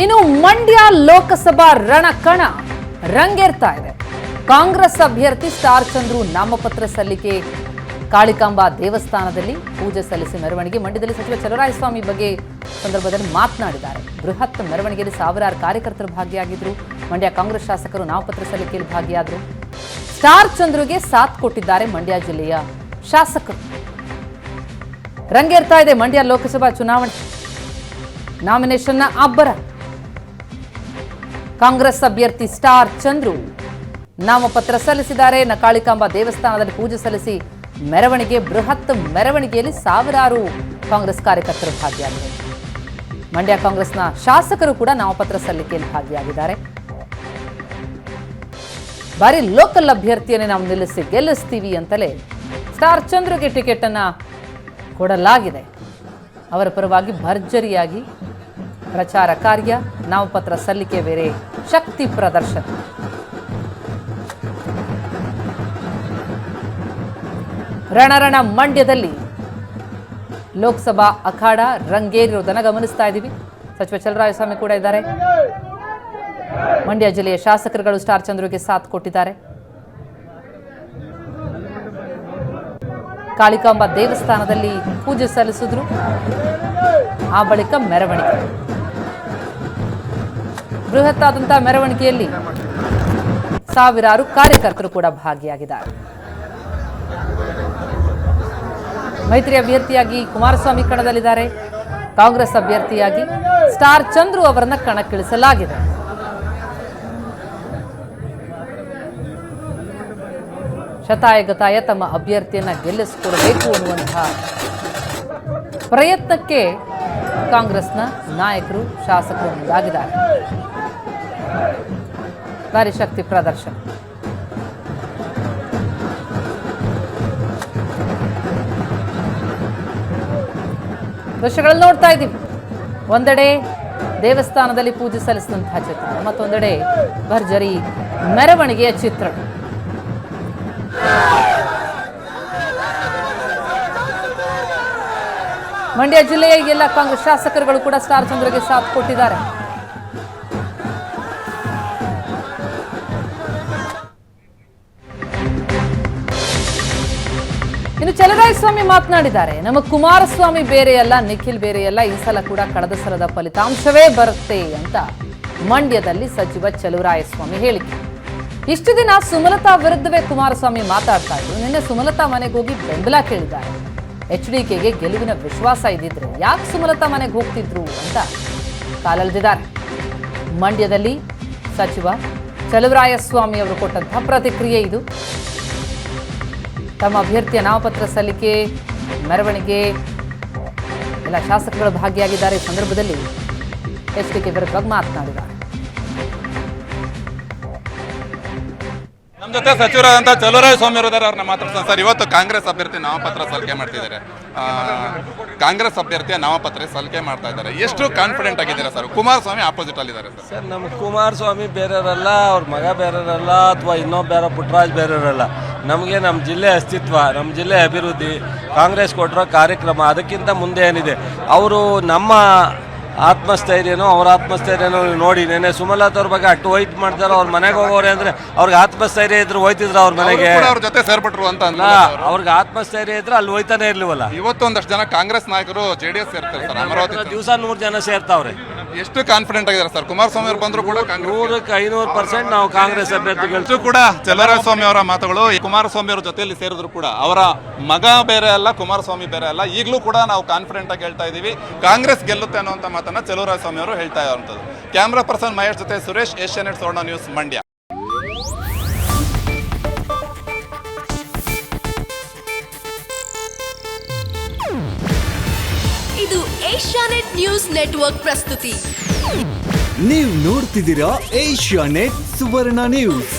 ಇನ್ನು ಮಂಡ್ಯ ಲೋಕಸಭಾ ರಣಕಣ ರಂಗೇರ್ತಾ ಇದೆ. ಕಾಂಗ್ರೆಸ್ ಅಭ್ಯರ್ಥಿ ಸ್ಟಾರ್ ಚಂದ್ರು ನಾಮಪತ್ರ ಸಲ್ಲಿಕೆ ಕಾಳಿಕಾಂಬಾ ದೇವಸ್ಥಾನದಲ್ಲಿ ಪೂಜೆ ಸಲ್ಲಿಸಿ ಮೆರವಣಿಗೆ. ಮಂಡ್ಯದಲ್ಲಿ ಸಚಿವ ಚಲುವರಾಯಸ್ವಾಮಿ ಬಗ್ಗೆ ಸಂದರ್ಭದಲ್ಲಿ ಮಾತನಾಡಿದ್ದಾರೆ. ಬೃಹತ್ ಮೆರವಣಿಗೆಯಲ್ಲಿ ಸಾವಿರಾರು ಕಾರ್ಯಕರ್ತರು ಭಾಗಿಯಾಗಿದ್ರು. ಮಂಡ್ಯ ಕಾಂಗ್ರೆಸ್ ಶಾಸಕರು ನಾಮಪತ್ರ ಸಲ್ಲಿಕೆಯಲ್ಲಿ ಭಾಗಿಯಾದರು. ಸ್ಟಾರ್ ಚಂದ್ರುಗೆ ಸಾಥ್ ಕೊಟ್ಟಿದ್ದಾರೆ ಮಂಡ್ಯ ಜಿಲ್ಲೆಯ ಶಾಸಕರು. ರಂಗೇರ್ತಾ ಇದೆ ಮಂಡ್ಯ ಲೋಕಸಭಾ ಚುನಾವಣೆ ನಾಮಿನೇಷನ್ನ ಅಬ್ಬರ. ಕಾಂಗ್ರೆಸ್ ಅಭ್ಯರ್ಥಿ ಸ್ಟಾರ್ ಚಂದ್ರು ನಾಮಪತ್ರ ಸಲ್ಲಿಸಿದ್ದಾರೆ. ಕಾಳಿಕಾಂಬಾ ದೇವಸ್ಥಾನದಲ್ಲಿ ಪೂಜೆ ಸಲ್ಲಿಸಿ ಮೆರವಣಿಗೆ. ಬೃಹತ್ ಮೆರವಣಿಗೆಯಲ್ಲಿ ಸಾವಿರಾರು ಕಾಂಗ್ರೆಸ್ ಕಾರ್ಯಕರ್ತರು ಭಾಗಿಯಾಗಿದ್ದಾರೆ. ಮಂಡ್ಯ ಕಾಂಗ್ರೆಸ್ನ ಶಾಸಕರು ಕೂಡ ನಾಮಪತ್ರ ಸಲ್ಲಿಕೆಯಲ್ಲಿ ಭಾಗಿಯಾಗಿದ್ದಾರೆ. ಬಾರಿ ಲೋಕಲ್ ಅಭ್ಯರ್ಥಿಯನ್ನೇ ನಾವು ನಿಲ್ಲಿಸಿ ಗೆಲ್ಲಿಸ್ತೀವಿ ಅಂತಲೇ ಸ್ಟಾರ್ ಚಂದ್ರುಗೆ ಟಿಕೆಟ್ ಅನ್ನ ಕೊಡಲಾಗಿದೆ. ಅವರ ಪರವಾಗಿ ಭರ್ಜರಿಯಾಗಿ ಪ್ರಚಾರ ಕಾರ್ಯ, ನಾಮಪತ್ರ ಸಲ್ಲಿಕೆ, ಬೇರೆ ಶಕ್ತಿ ಪ್ರದರ್ಶನ. ರಣರಣ ಮಂಡ್ಯದಲ್ಲಿ ಲೋಕಸಭಾ ಅಖಾಡ ರಂಗೇರಿರುವುದನ್ನು ಗಮನಿಸ್ತಾ ಇದ್ದೀವಿ. ಸಚಿವ ಚಲುವರಾಯಸ್ವಾಮಿ ಕೂಡ ಇದ್ದಾರೆ. ಮಂಡ್ಯ ಜಿಲ್ಲೆಯ ಶಾಸಕರುಗಳು ಸ್ಟಾರ್ ಚಂದ್ರುಗೆ ಸಾಥ್ ಕೊಟ್ಟಿದ್ದಾರೆ. ಕಾಳಿಕಾಂಬಾ ದೇವಸ್ಥಾನದಲ್ಲಿ ಪೂಜೆ ಸಲ್ಲಿಸಿದ್ರು. ಆ ಬಳಿಕ ಮೆರವಣಿಗೆ. ಬೃಹತ್ ಆದಂತಹ ಮೆರವಣಿಗೆಯಲ್ಲಿ ಸಾವಿರಾರು ಕಾರ್ಯಕರ್ತರು ಕೂಡ ಭಾಗಿಯಾಗಿದ್ದಾರೆ. ಮೈತ್ರಿ ಅಭ್ಯರ್ಥಿಯಾಗಿ ಕುಮಾರಸ್ವಾಮಿ ಕಣದಲ್ಲಿದ್ದಾರೆ. ಕಾಂಗ್ರೆಸ್ ಅಭ್ಯರ್ಥಿಯಾಗಿ ಸ್ಟಾರ್ ಚಂದ್ರು ಅವರನ್ನ ಕಣಕ್ಕಿಳಿಸಲಾಗಿದೆ. ಶತಾಯಗತಾಯ ತಮ್ಮ ಅಭ್ಯರ್ಥಿಯನ್ನ ಗೆಲ್ಲಿಸಿಕೊಡಬೇಕು ಅನ್ನುವಂತಹ ಪ್ರಯತ್ನಕ್ಕೆ ಕಾಂಗ್ರೆಸ್ನ ನಾಯಕರು, ಶಾಸಕರು ಮುಂದಾಗಿದ್ದಾರೆ. ಭಾರಿ ಶಕ್ತಿ ಪ್ರದರ್ಶನ. ದೃಶ್ಯಗಳಲ್ಲಿ ನೋಡ್ತಾ ಇದ್ದೀವಿ. ಒಂದೆಡೆ ದೇವಸ್ಥಾನದಲ್ಲಿ ಪೂಜೆ ಸಲ್ಲಿಸಿದಂತಹ ಚಿತ್ರ, ಮತ್ತೊಂದೆಡೆ ಭರ್ಜರಿ ಮೆರವಣಿಗೆಯ ಚಿತ್ರ. ಮಂಡ್ಯ ಜಿಲ್ಲೆಯ ಎಲ್ಲ ಕಾಂಗ್ರೆಸ್ ಶಾಸಕರುಗಳು ಕೂಡ ಸ್ಟಾರ್ ಚಂದ್ರುಗೆ ಸಾಥ್ ಕೊಟ್ಟಿದ್ದಾರೆ. ಇನ್ನು ಚಲುವರಾಯಸ್ವಾಮಿ ಮಾತನಾಡಿದ್ದಾರೆ. ನಮ್ಮ ಕುಮಾರಸ್ವಾಮಿ ಬೇರೆಯಲ್ಲ, ನಿಖಿಲ್ ಬೇರೆಯಲ್ಲ, ಈ ಸಲ ಕೂಡ ಕಳೆದ ಸಲದ ಫಲಿತಾಂಶವೇ ಬರುತ್ತೆ ಅಂತ ಮಂಡ್ಯದಲ್ಲಿ ಸಚಿವ ಚಲುವರಾಯಸ್ವಾಮಿ ಹೇಳಿಕೆ. ಇಷ್ಟು ದಿನ ಸುಮಲತಾ ವಿರುದ್ಧವೇ ಕುಮಾರಸ್ವಾಮಿ ಮಾತಾಡ್ತಾ ಇದ್ರು. ನಿನ್ನೆ ಸುಮಲತಾ ಮನೆಗೆ ಹೋಗಿ ಬೆಂಬಲ ಕೇಳಿದ್ದಾರೆ. HDKಗೆ ಗೆಲುವಿನ ವಿಶ್ವಾಸ ಇದ್ದಿದ್ರೆ ಯಾಕೆ ಸುಮಲತಾ ಮನೆಗೆ ಹೋಗ್ತಿದ್ರು ಅಂತ ಕಾಲೆಳೆದಿದ್ದಾರೆ. ಮಂಡ್ಯದಲ್ಲಿ ಸಚಿವ ಚಲುವರಾಯಸ್ವಾಮಿ ಅವರು ಕೊಟ್ಟಂತಹ ಪ್ರತಿಕ್ರಿಯೆ ಇದು. ತಮ್ಮ ಅಭ್ಯರ್ಥಿಯ ನಾಮಪತ್ರ ಸಲ್ಲಿಕೆ, ಮೆರವಣಿಗೆ ಎಲ್ಲ ಶಾಸಕರು ಭಾಗಿಯಾಗಿದ್ದಾರೆ. ಈ ಸಂದರ್ಭದಲ್ಲಿ HDK ವಿರುದ್ಧವಾಗಿ ಮಾತನಾಡಿದ್ದಾರೆ. ನಮ್ಮ ಜೊತೆ ಸಚಿವರಾದಂಥ ಚಲುವರಾಯಸ್ವಾಮಿ ಅವರು ಅವ್ರನ್ನ ಮಾತಾಡ್ತಾರೆ. ಸರ್, ಇವತ್ತು ಕಾಂಗ್ರೆಸ್ ಅಭ್ಯರ್ಥಿ ನಾಮಪತ್ರ ಸಲ್ಲಿಕೆ ಮಾಡ್ತಿದ್ದಾರೆ. ಕಾಂಗ್ರೆಸ್ ಅಭ್ಯರ್ಥಿಯ ನಾಮಪತ್ರ ಸಲ್ಲಿಕೆ ಮಾಡ್ತಾ ಇದ್ದಾರೆ. ಎಷ್ಟು ಕಾನ್ಫಿಡೆಂಟ್ ಆಗಿದ್ದಾರೆ ಸರ್? ಕುಮಾರಸ್ವಾಮಿ ಆಪೋಸಿಟ್ ಅಲ್ಲಿದ್ದಾರೆ ಸರ್. ನಮ್ಮ ಕುಮಾರಸ್ವಾಮಿ ಬೇರೆಯವರಲ್ಲ, ಅವ್ರ ಮಗ ಬೇರೆಯವರಲ್ಲ, ಅಥವಾ ಇನ್ನೊಬ್ಬ ಬೇರೆ ಪುಟ್ಟರಾಜ್ ಬೇರೆಯವರಲ್ಲ. ನಮಗೆ ನಮ್ಮ ಜಿಲ್ಲೆ ಅಸ್ತಿತ್ವ, ನಮ್ಮ ಜಿಲ್ಲೆ ಅಭಿವೃದ್ಧಿ, ಕಾಂಗ್ರೆಸ್ ಕೊಟ್ಟಿರೋ ಕಾರ್ಯಕ್ರಮ, ಅದಕ್ಕಿಂತ ಮುಂದೆ ಏನಿದೆ. ಅವರು ನಮ್ಮ ಆತ್ಮಸ್ಥೈರ್ಯನೋ ಅವ್ರ ಆತ್ಮಸ್ಥೈರ್ಯನೋ ನೋಡಿ. ನೆನೆ ಸುಮಲತಾ ಅವ್ರ ಬಗ್ಗೆ ಅಟ್ಟು ಹೋಯ್ತು ಮಾಡ್ತಾರೋ, ಅವ್ರ ಮನೆಗೆ ಹೋಗೋರೆ ಅಂದ್ರೆ ಅವ್ರಿಗೆ ಆತ್ಮಸ್ಥೈರ್ಯ ಇದ್ರು ಹೋಯ್ತಿದ್ರು ಅವ್ರ ಮನೆಗೆ. ಅವ್ರ ಜೊತೆ ಸೇರ್ಬಿಟ್ರು ಅಂತ ಅಲ್ಲ, ಅವ್ರಿಗೆ ಆತ್ಮಸ್ಥೈರ್ಯ ಇದ್ರೆ ಅಲ್ಲಿ ಹೋಯ್ತಾನೆ ಇರ್ಲಿವಲ್ಲ. ಇವತ್ತು ಒಂದಷ್ಟು ಜನ ಕಾಂಗ್ರೆಸ್ ನಾಯಕರು JDS ಸೇರ್ತಾರೆ ಸರ್. ಅಮರಾವತಿ ದಿವಸ 100 ಜನ ಸೇರ್ತಾವ್ರೆ. ಎಷ್ಟು ಕಾನ್ಫಿಡೆಂಟ್ ಆಗಿದ್ದಾರೆ ಸರ್? ಕುಮಾರಸ್ವಾಮಿ ಅವರು ಬಂದ್ರು ಕೂಡ 100% ನಾವು ಕಾಂಗ್ರೆಸ್ ಅಭ್ಯರ್ಥಿಗಳು ಕೂಡ. ಚಲುವರಾಯಸ್ವಾಮಿ ಅವರ ಮಾತುಗಳು. ಕುಮಾರಸ್ವಾಮಿ ಅವರ ಜೊತೆಯಲ್ಲಿ ಸೇರಿದ್ರು ಕೂಡ ಅವರ ಮಗ ಬೇರೆ ಅಲ್ಲ, ಕುಮಾರಸ್ವಾಮಿ ಬೇರೆ ಅಲ್ಲ. ಈಗಲೂ ಕೂಡ ನಾವು ಕಾನ್ಫಿಡೆಂಟ್ ಆಗಿ ಹೇಳ್ತಾ ಇದೀವಿ, ಕಾಂಗ್ರೆಸ್ ಗೆಲ್ಲುತ್ತೆ ಅನ್ನುವಂತ ಮಾತನ್ನ ಚಲುವರಾಯಸ್ವಾಮಿ ಅವರು ಹೇಳ್ತಾ ಇರುವಂತದ್ದು. ಕ್ಯಾಮ್ರಾ ಪರ್ಸನ್ ಮಹೇಶ್ ಜೊತೆ ಸುರೇಶ್, ಏಷ್ಯಾನೆಟ್ ಸುವರ್ಣ ನ್ಯೂಸ್, ಮಂಡ್ಯ. ಇದು ಏಷ್ಯಾನೆಟ್ ನ್ಯೂಸ್ ನೆಟ್ವರ್ಕ್ ಪ್ರಸ್ತುತಿ. ನೀವು ನೋಡ್ತಿದ್ದೀರಾ ಏಷ್ಯಾನೆಟ್ ಸುವರ್ಣ ನ್ಯೂಸ್.